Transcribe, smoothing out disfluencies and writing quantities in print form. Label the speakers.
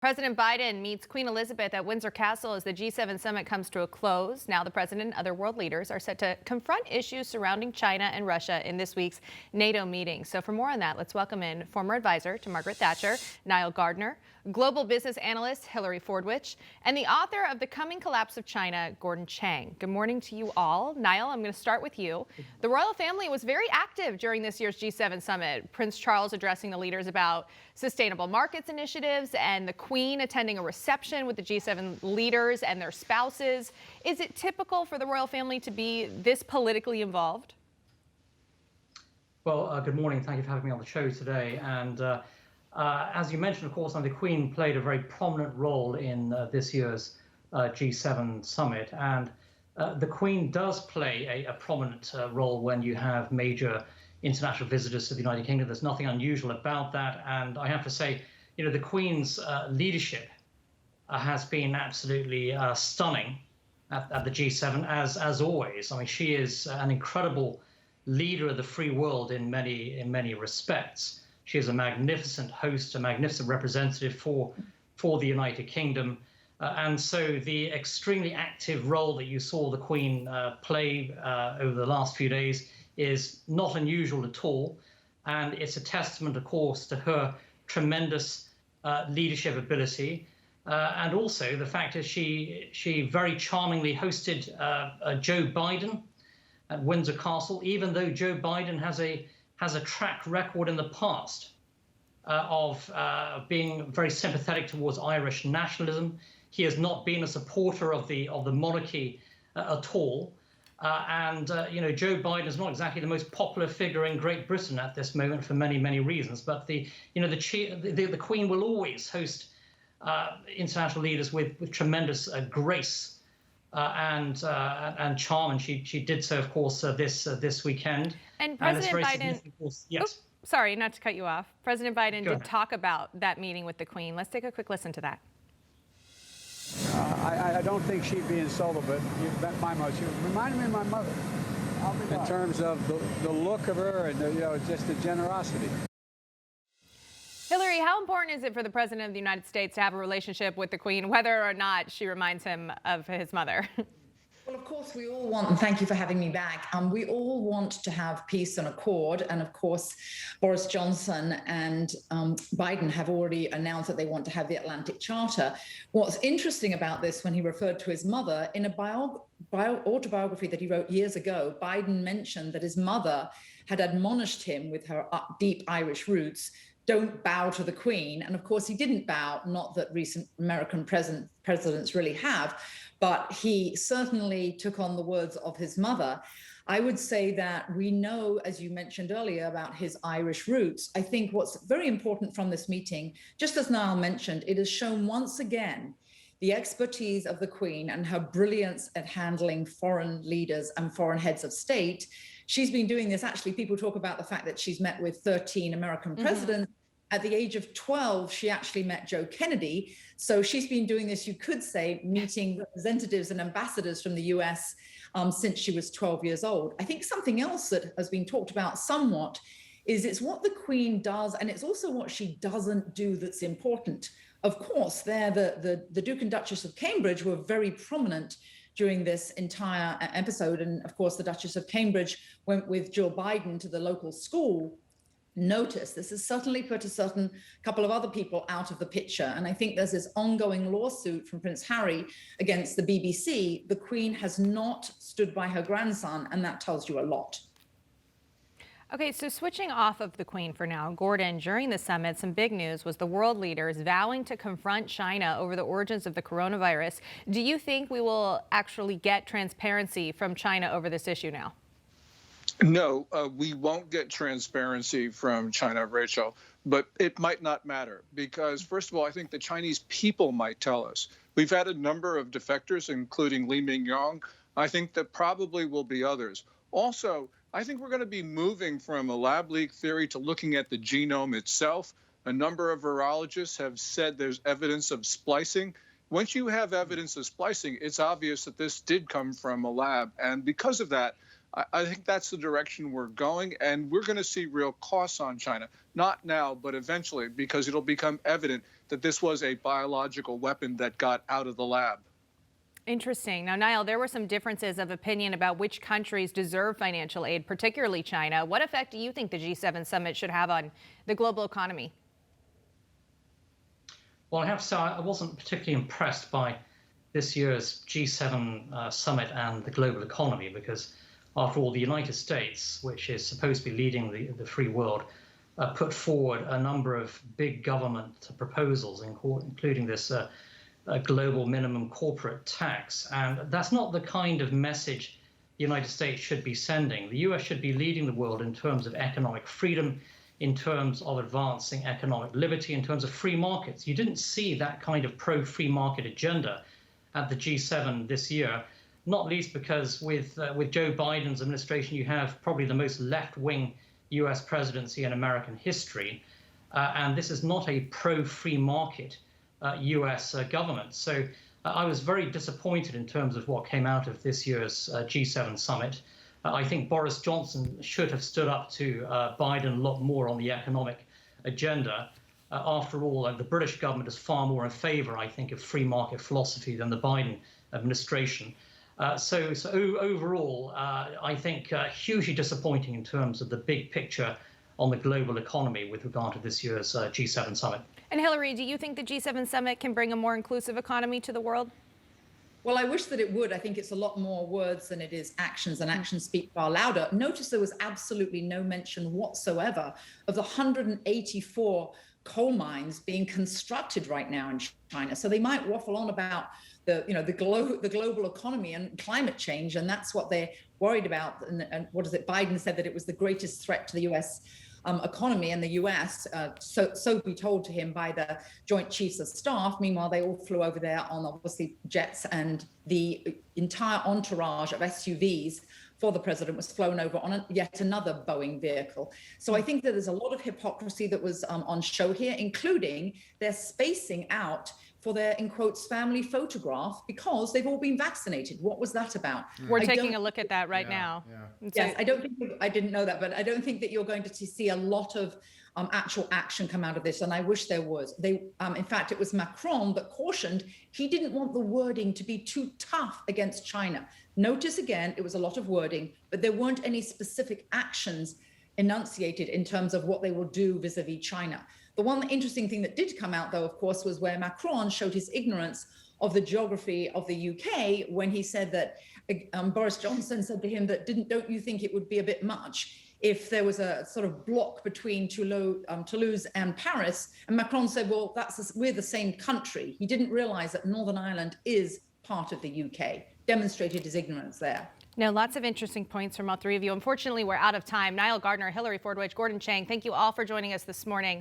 Speaker 1: President Biden meets Queen Elizabeth at Windsor Castle as the G7 summit comes to a close. Now the president and other world leaders are set to confront issues surrounding China and Russia in this week's NATO meeting. So for more on that, let's welcome in former advisor to Margaret Thatcher, Niall Gardiner, global business analyst Hillary Fordwich, and the author of The Coming Collapse of China, Chang. Good morning to you all. Niall, I'm going to start with you. The royal family was very active during this year's G7 summit. Prince Charles addressing the leaders about sustainable markets initiatives and the Queen attending a reception with the G7 leaders and their spouses. Is it typical for the royal family to be this politically involved?
Speaker 2: Well, good morning. Thank you for having me on the show today. And as you mentioned, of course, the Queen played a very prominent role in this year's G7 summit. And the Queen does play a prominent role when you have major international visitors to the United Kingdom. There's nothing unusual about that. And I have to say, the Queen's leadership has been absolutely stunning at the G7, as always. I mean, she is an incredible leader of the free world in many respects. She is a magnificent host, a magnificent representative for the United Kingdom. And so the extremely active role that you saw the Queen play over the last few days is not unusual at all. And it's a testament, of course, to her tremendous leadership ability. And also the fact that she very charmingly hosted Joe Biden at Windsor Castle, even though Joe Biden has a track record in the past of being very sympathetic towards Irish nationalism. He has not been a supporter of the monarchy at all. Joe Biden is not exactly the most popular figure in Great Britain at this moment for many reasons. But the Queen will always host international leaders with tremendous grace and charm, and she did so, of course, this weekend.
Speaker 1: And President Biden,
Speaker 2: yes.
Speaker 1: Oops, sorry, not to cut you off. President Biden did talk about that meeting with the Queen. Let's take a quick listen to that.
Speaker 3: I don't think she'd be insulted, but you've met my mother. She reminded me of my mother in terms of the look of her and just the generosity.
Speaker 1: Hillary, how important is it for the President of the United States to have a relationship with the Queen, whether or not she reminds him of his mother?
Speaker 4: Well, of course, we all want, and thank you for having me back, we all want to have peace and accord. And of course, Boris Johnson and Biden have already announced that they want to have the Atlantic Charter. What's interesting about this, when he referred to his mother, in a autobiography that he wrote years ago, Biden mentioned that his mother had admonished him with her deep Irish roots, don't bow to the Queen. And of course, he didn't bow, not that recent American presidents really have, but he certainly took on the words of his mother. I would say that we know, as you mentioned earlier, about his Irish roots. I think what's very important from this meeting, just as Niall mentioned, it has shown once again the expertise of the Queen and her brilliance at handling foreign leaders and foreign heads of state. She's been doing this. Actually, people talk about the fact that she's met with 13 American presidents. At the age of 12, she actually met Joe Kennedy. So she's been doing this, you could say, meeting representatives and ambassadors from the US since she was 12 years old. I think something else that has been talked about somewhat is it's what the Queen does, and it's also what she doesn't do that's important. Of course, the Duke and Duchess of Cambridge were very prominent during this entire episode. And of course, the Duchess of Cambridge went with Joe Biden to the local school. Notice this has certainly put a couple of other people out of the picture. And I think there's this ongoing lawsuit from Prince Harry against the BBC. The Queen has not stood by her grandson, and that tells you a lot.
Speaker 1: Okay, so switching off of the Queen for now, Gordon, during the summit, some big news was the world leaders vowing to confront China over the origins of the coronavirus. Do you think we will actually get transparency from China over this issue now?
Speaker 5: No, we won't get transparency from China, Rachel, but it might not matter because, first of all, I think the Chinese people might tell us. We've had a number of defectors, including Li Mingyong. I think that probably will be others. Also, I think we're going to be moving from a lab leak theory to looking at the genome itself. A number of virologists have said there's evidence of splicing. Once you have evidence of splicing, it's obvious that this did come from a lab. And because of that, I think that's the direction we're going, and we're going to see real costs on China. Not now, but eventually, because it'll become evident that this was a biological weapon that got out of the lab.
Speaker 1: Interesting. Now, Niall, there were some differences of opinion about which countries deserve financial aid, particularly China. What effect do you think the G7 summit should have on the global economy?
Speaker 2: Well, I have to say I wasn't particularly impressed by this year's G7 summit and the global economy because, after all, the United States, which is supposed to be leading the free world, put forward a number of big government proposals, including this global minimum corporate tax. And that's not the kind of message the United States should be sending. The US should be leading the world in terms of economic freedom, in terms of advancing economic liberty, in terms of free markets. You didn't see that kind of pro-free market agenda at the G7 this year, not least because with Joe Biden's administration, you have probably the most left-wing US presidency in American history. And this is not a pro-free market US government. So I was very disappointed in terms of what came out of this year's G7 summit. I think Boris Johnson should have stood up to Biden a lot more on the economic agenda. After all, the British government is far more in favor, I think, of free market philosophy than the Biden administration. So overall, I think hugely disappointing in terms of the big picture on the global economy with regard to this year's G7 summit.
Speaker 1: And Hillary, do you think the G7 summit can bring a more inclusive economy to the world?
Speaker 4: Well, I wish that it would. I think it's a lot more words than it is actions, and actions speak far louder. Notice there was absolutely no mention whatsoever of the 184 coal mines being constructed right now in China. So they might waffle on about the global economy and climate change, and that's what they're worried about. And what is it? Biden said that it was the greatest threat to the U.S. Economy in the US, so be told to him by the Joint Chiefs of Staff. Meanwhile, they all flew over there on obviously jets, and the entire entourage of SUVs for the president was flown over on yet another Boeing vehicle. So I think that there's a lot of hypocrisy that was on show here, including their spacing out for their, in quotes, family photograph because they've all been vaccinated. What was that about?
Speaker 1: We're taking a look at that right now.
Speaker 4: Yes, I didn't know that, but I don't think that you're going to see a lot of actual action come out of this, and I wish there was. In fact, it was Macron that cautioned he didn't want the wording to be too tough against China. Notice again, it was a lot of wording, but there weren't any specific actions enunciated in terms of what they will do vis-a-vis China. The one interesting thing that did come out, though, of course, was where Macron showed his ignorance of the geography of the UK when he said that Boris Johnson said to him that don't you think it would be a bit much if there was a sort of block between Toulouse and Paris? And Macron said, well, we're the same country. He didn't realize that Northern Ireland is part of the UK, demonstrated his ignorance there.
Speaker 1: Now, lots of interesting points from all three of you. Unfortunately, we're out of time. Niall Gardiner, Hillary Fordwich, Gordon Chang, thank you all for joining us this morning.